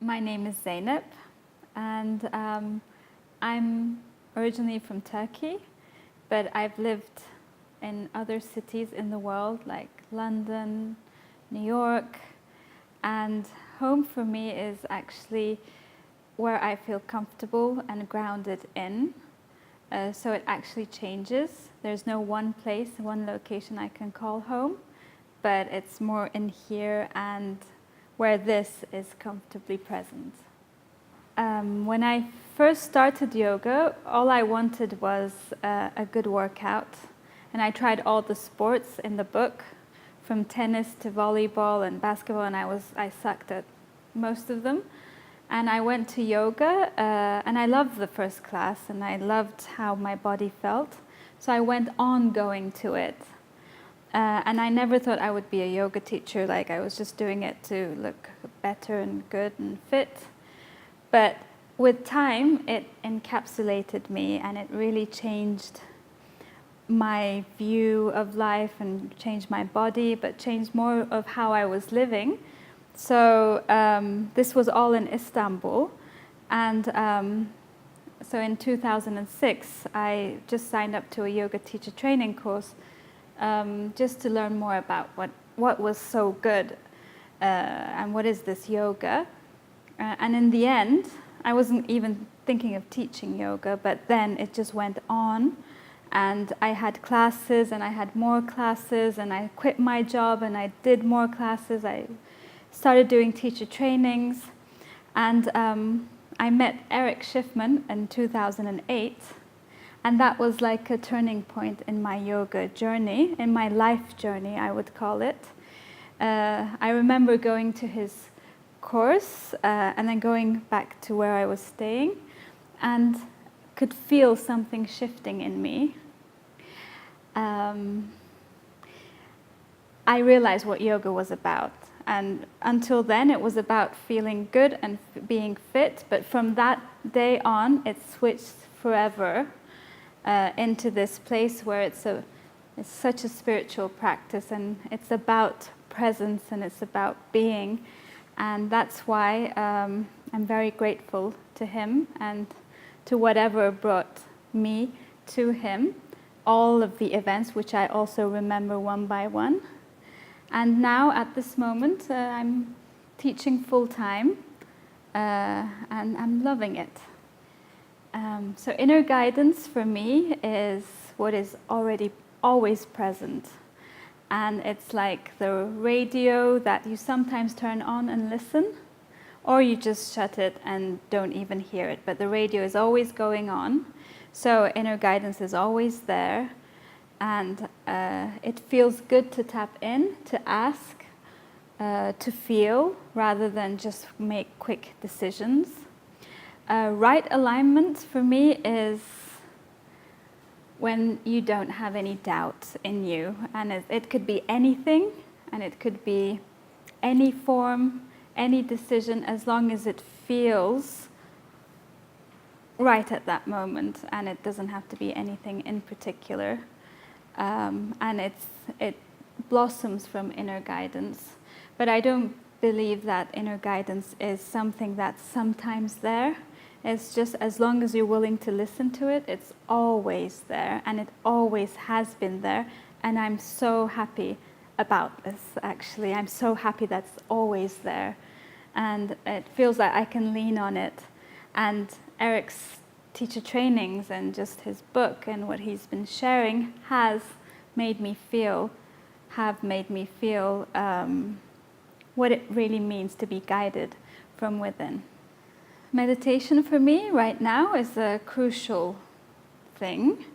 My name is Zeynep, and I'm originally from Turkey, but I've lived in other cities in the world like London, New York, and home for me is actually where I feel comfortable and grounded in. So it actually changes. There's no one place, one location I can call home, but it's more in here and where this is comfortably present. When I first started yoga, all I wanted was a good workout. And I tried all the sports in the book, from tennis to volleyball and basketball, and I sucked at most of them. And I went to yoga, and I loved the first class, and I loved how my body felt. So I went on going to it. And I never thought I would be a yoga teacher, like I was just doing it to look better and good and fit. But with time, it encapsulated me, and it really changed my view of life and changed my body, but changed more of how I was living. So this was all in Istanbul. And so in 2006, I just signed up to a yoga teacher training course just to learn more about what was so good and what is this yoga. And in the end, I wasn't even thinking of teaching yoga, but then it just went on. And I had classes, and I had more classes, and I quit my job, and I did more classes. I started doing teacher trainings. And I met Erich Schiffmann in 2008. And that was like a turning point in my yoga journey, in my life journey, I would call it. I remember going to his course and then going back to where I was staying and could feel something shifting in me. I realized what yoga was about. And until then, it was about feeling good and being fit. But from that day on, it switched forever into this place where it's such a spiritual practice, and it's about presence, and it's about being. And that's why I'm very grateful to him and to whatever brought me to him, all of the events, which I also remember one by one. And now at this moment, I'm teaching full-time, and I'm loving it. So inner guidance for me is what is already always present. And it's like the radio that you sometimes turn on and listen, or you just shut it and don't even hear it. But the radio is always going on. So inner guidance is always there. And it feels good to tap in, to ask, to feel, rather than just make quick decisions. Right alignment for me is when you don't have any doubt in you. And it could be anything, and it could be any form, any decision, as long as it feels right at that moment. And it doesn't have to be anything in particular. And it blossoms from inner guidance. But I don't believe that inner guidance is something that's sometimes there. It's just as long as you're willing to listen to it, it's always there, and it always has been there. And I'm so happy about this, actually. I'm so happy that's always there. And it feels like I can lean on it. And Erich's teacher trainings and just his book and what he's been sharing have made me feel what it really means to be guided from within. Meditation for me right now is a crucial thing.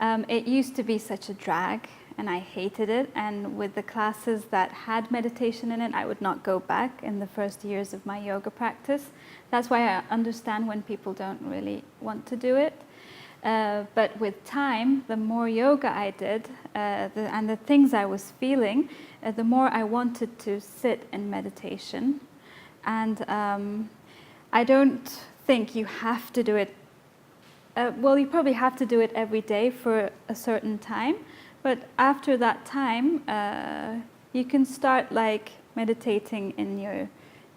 It used to be such a drag, and I hated it. And with the classes that had meditation in it, I would not go back in the first years of my yoga practice. That's why I understand when people don't really want to do it. But with time, the more yoga I did and the things I was feeling, the more I wanted to sit in meditation. And I don't think you have to do it. Well, you probably have to do it every day for a certain time. But after that time, you can start like meditating in your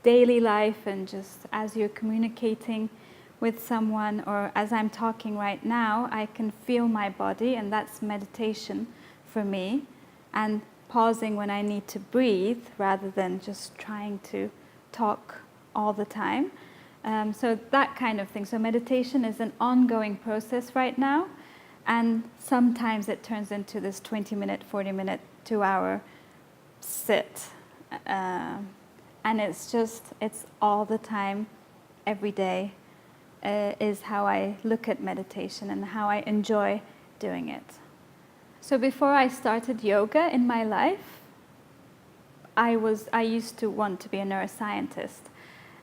daily life, and just as you're communicating with someone, or as I'm talking right now, I can feel my body, and that's meditation for me. And pausing when I need to breathe rather than just trying to talk all the time. So that kind of thing. So meditation is an ongoing process right now, and sometimes it turns into this 20-minute, 40-minute, 2-hour sit. And it's all the time, every day, is how I look at meditation and how I enjoy doing it. So before I started yoga in my life, I used to want to be a neuroscientist.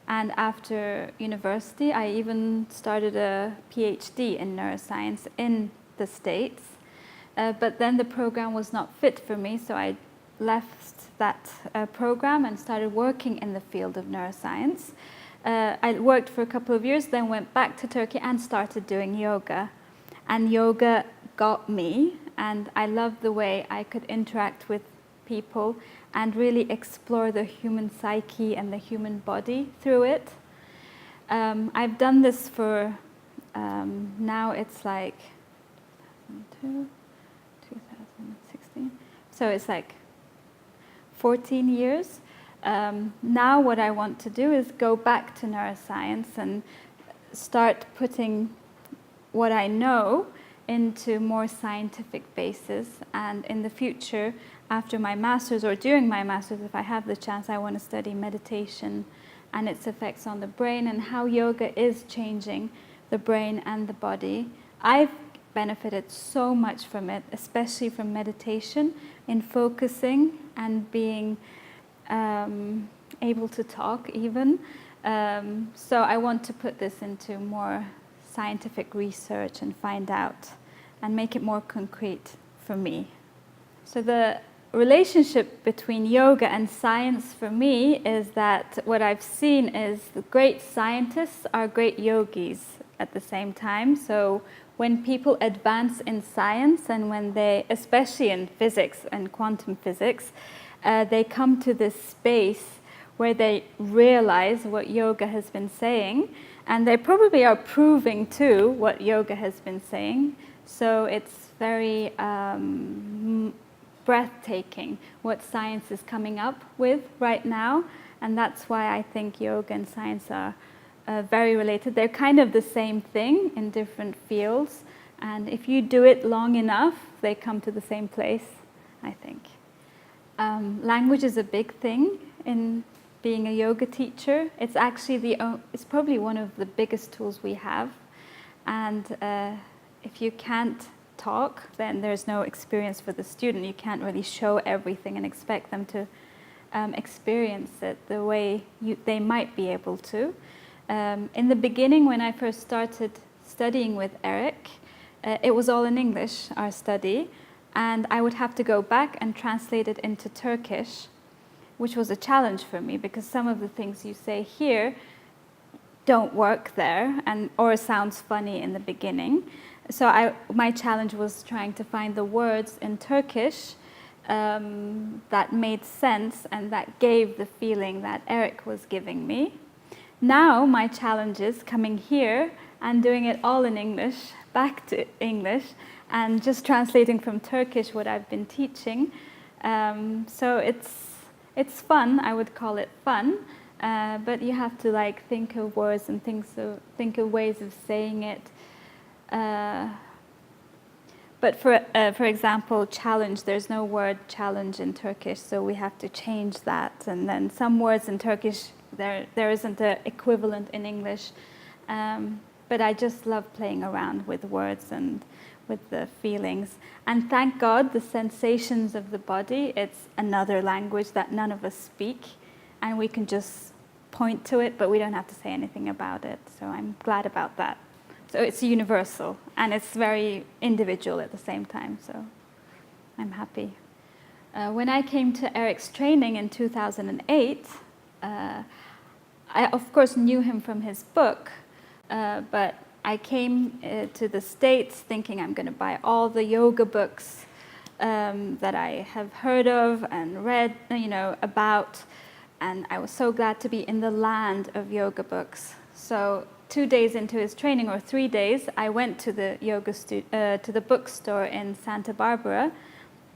And after university, I even started a PhD in neuroscience in the States. But then the program was not fit for me, so I left that program and started working in the field of neuroscience. I worked for a couple of years, then went back to Turkey and started doing yoga. And yoga got me, and I loved the way I could interact with people and really explore the human psyche and the human body through it. I've done this for, now it's like 2016, so it's like 14 years. Now what I want to do is go back to neuroscience and start putting what I know into more scientific basis. And in the future, after my master's or during my master's, if I have the chance, I want to study meditation and its effects on the brain and how yoga is changing the brain and the body. I've benefited so much from it, especially from meditation, in focusing and being able to talk even. So I want to put this into more scientific research and find out and make it more concrete for me. So the relationship between yoga and science for me is that what I've seen is the great scientists are great yogis at the same time. So when people advance in science, and when they, especially in physics and quantum physics, they come to this space where they realize what yoga has been saying, and they probably are proving too what yoga has been saying. So it's very breathtaking what science is coming up with right now, and that's why I think yoga and science are very related. They're kind of the same thing in different fields, and if you do it long enough, they come to the same place, I think. Language is a big thing in being a yoga teacher. It's actually it's probably one of the biggest tools we have, and if you can't talk, then there's no experience for the student. You can't really show everything and expect them to experience it the way they might be able to. In the beginning, when I first started studying with Erich, it was all in English, our study, and I would have to go back and translate it into Turkish, which was a challenge for me because some of the things you say here don't work there, or sounds funny in the beginning. So my challenge was trying to find the words in Turkish that made sense and that gave the feeling that Erich was giving me. Now my challenge is coming here and doing it all in English, back to English, and just translating from Turkish what I've been teaching. So it's fun. I would call it fun, but you have to think of words and think of ways of saying it. But for example, challenge, there's no word challenge in Turkish, so we have to change that. And then some words in Turkish, there isn't an equivalent in English. But I just love playing around with words and with the feelings. And thank God, the sensations of the body, it's another language that none of us speak. And we can just point to it, but we don't have to say anything about it. So I'm glad about that. So it's universal, and it's very individual at the same time, so I'm happy. When I came to Erich's training in 2008, I of course knew him from his book, but I came to the States thinking I'm going to buy all the yoga books that I have heard of and read, about, and I was so glad to be in the land of yoga books. So 2 days into his training, or 3 days, I went to the to the bookstore in Santa Barbara,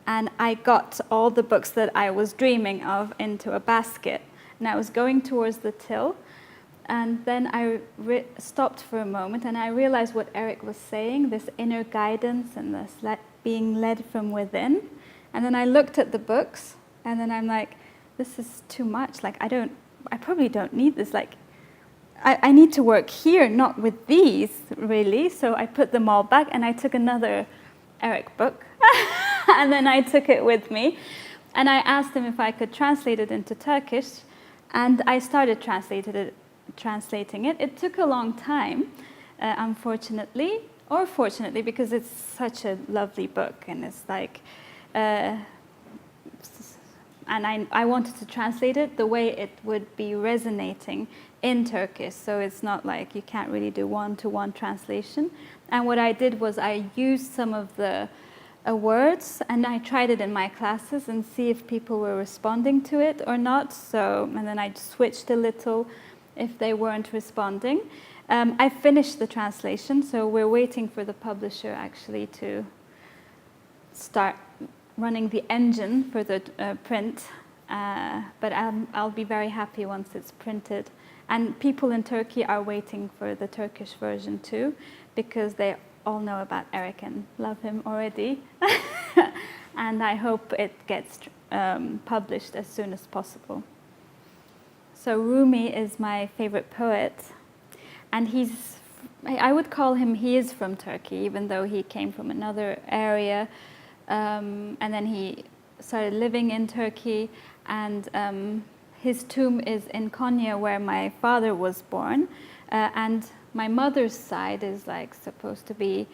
and I got all the books that I was dreaming of into a basket. And I was going towards the till, and then I stopped for a moment, and I realized what Erich was saying, this inner guidance and this being led from within. And then I looked at the books, and then I'm like, this is too much. Like, I probably don't need this. Like, I need to work here, not with these, really. So I put them all back, and I took another Erich book, and then I took it with me. And I asked him if I could translate it into Turkish, and I started translating it. It took a long time, unfortunately, or fortunately, because it's such a lovely book, and it's like, and I wanted to translate it the way it would be resonating in Turkish, so it's not like you can't really do one-to-one translation. And what I did was I used some of the words, and I tried it in my classes and see if people were responding to it or not. So, and then I switched a little if they weren't responding. I finished the translation, so we're waiting for the publisher actually to start running the engine for the print. But I'll be very happy once it's printed. And people in Turkey are waiting for the Turkish version too, because they all know about Erich and love him already. And I hope it gets published as soon as possible. So Rumi is my favorite poet, and I would call him, he is from Turkey, even though he came from another area, and then he started living in Turkey, and his tomb is in Konya, where my father was born, and my mother's side is like supposed to be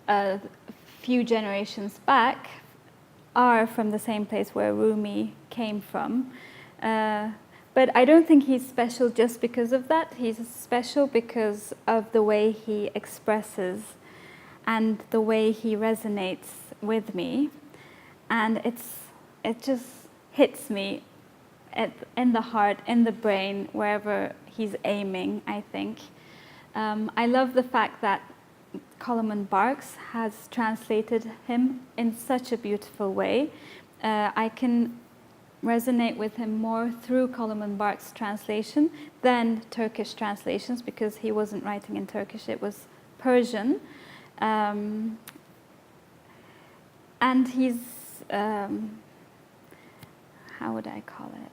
a few generations back, are from the same place where Rumi came from. But I don't think he's special just because of that. He's special because of the way he expresses and the way he resonates with me. And it just hits me in the heart, in the brain, wherever he's aiming, I think. I love the fact that Coleman Barks has translated him in such a beautiful way. I can resonate with him more through Coleman Barks' translation than Turkish translations, because he wasn't writing in Turkish, it was Persian. And he's, how would I call it?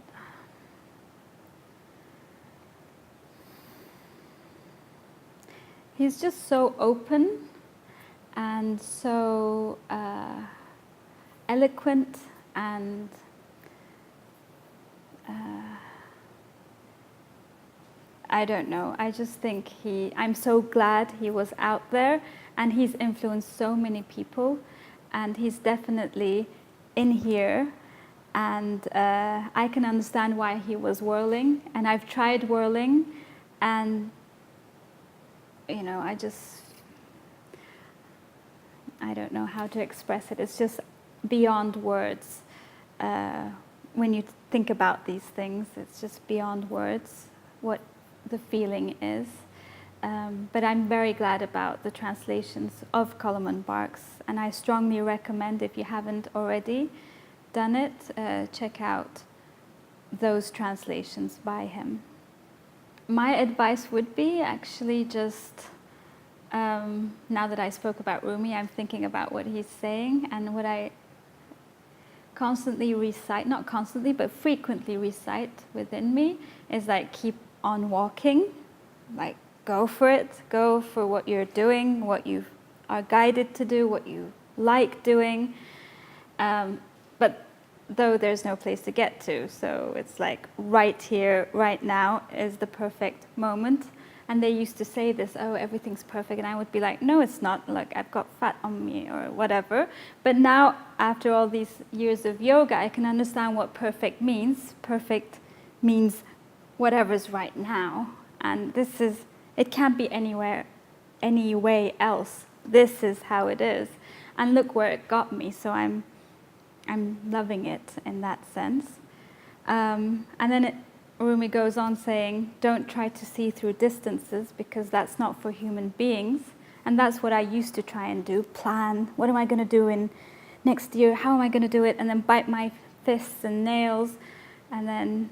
He's just so open and so eloquent, and I don't know, I just think I'm so glad he was out there, and he's influenced so many people, and he's definitely in here, and I can understand why he was whirling, and I've tried whirling, and you know, I don't know how to express it. It's just beyond words. When you think about these things, it's just beyond words what the feeling is. But I'm very glad about the translations of Coleman Barks, and I strongly recommend, if you haven't already done it, check out those translations by him. My advice would be actually just, now that I spoke about Rumi, I'm thinking about what he's saying, and what I constantly recite, not constantly, but frequently recite within me is like, keep on walking, like go for it, go for what you're doing, what you are guided to do, what you like doing, but though there's no place to get to, so it's like right here, right now is the perfect moment. And they used to say this, oh, everything's perfect, and I would be like, no, it's not, look, I've got fat on me or whatever. But now, after all these years of yoga, I can understand what perfect means. Perfect means whatever's right now, and it can't be anywhere, any way else. This is how it is, and look where it got me, so I'm loving it in that sense. And then Rumi goes on saying, don't try to see through distances because that's not for human beings. And that's what I used to try and do, plan, what am I going to do in next year, how am I going to do it, and then bite my fists and nails. And then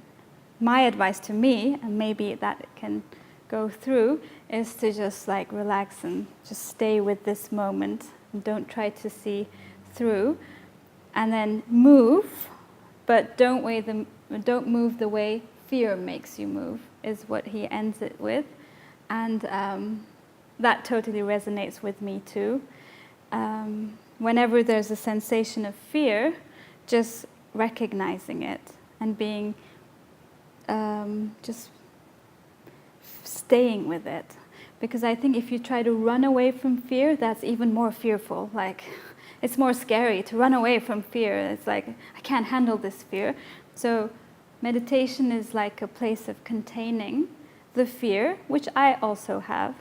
my advice to me, and maybe that can go through, is to just like relax and just stay with this moment and don't try to see through. And then move, but don't move the way fear makes you move, is what he ends it with. And that totally resonates with me too. Whenever there's a sensation of fear, just recognizing it and being just staying with it. Because I think if you try to run away from fear, that's even more fearful. Like, it's more scary to run away from fear. It's like, I can't handle this fear. So meditation is like a place of containing the fear, which I also have.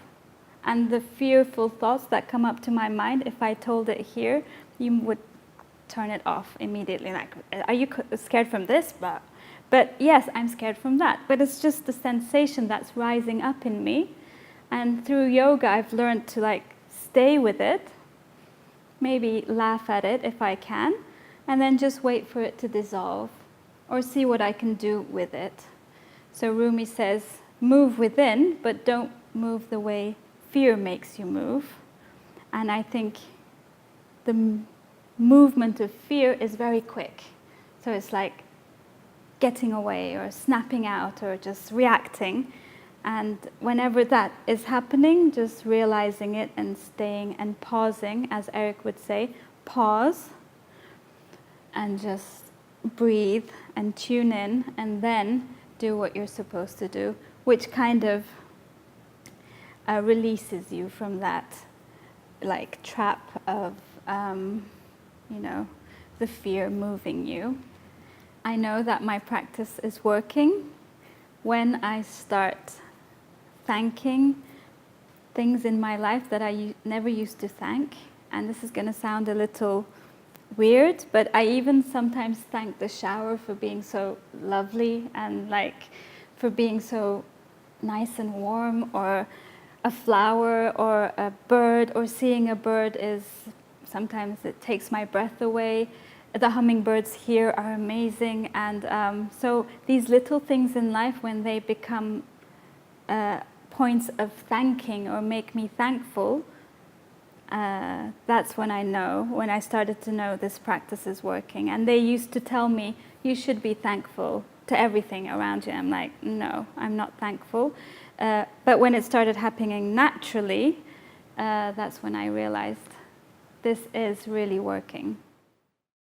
And the fearful thoughts that come up to my mind, if I told it here, you would turn it off immediately. Like, are you scared from this? But yes, I'm scared from that. But it's just the sensation that's rising up in me. And through yoga, I've learned to like stay with it, maybe laugh at it if I can, and then just wait for it to dissolve or see what I can do with it. So Rumi says, move within, but don't move the way fear makes you move. And I think the movement of fear is very quick. So it's like getting away or snapping out or just reacting. And whenever that is happening, just realizing it and staying and pausing, as Erich would say, pause and just breathe and tune in and then do what you're supposed to do, which kind of releases you from that like trap of, the fear moving you. I know that my practice is working when I start thanking things in my life that I never used to thank. And this is going to sound a little weird, but I even sometimes thank the shower for being so lovely and like for being so nice and warm, or a flower or a bird, or seeing a bird is sometimes it takes my breath away. The hummingbirds here are amazing. And so these little things in life, when they become points of thanking or make me thankful, that's when I started to know this practice is working. And they used to tell me, you should be thankful to everything around you. I'm like, no, I'm not thankful. But when it started happening naturally, that's when I realized this is really working.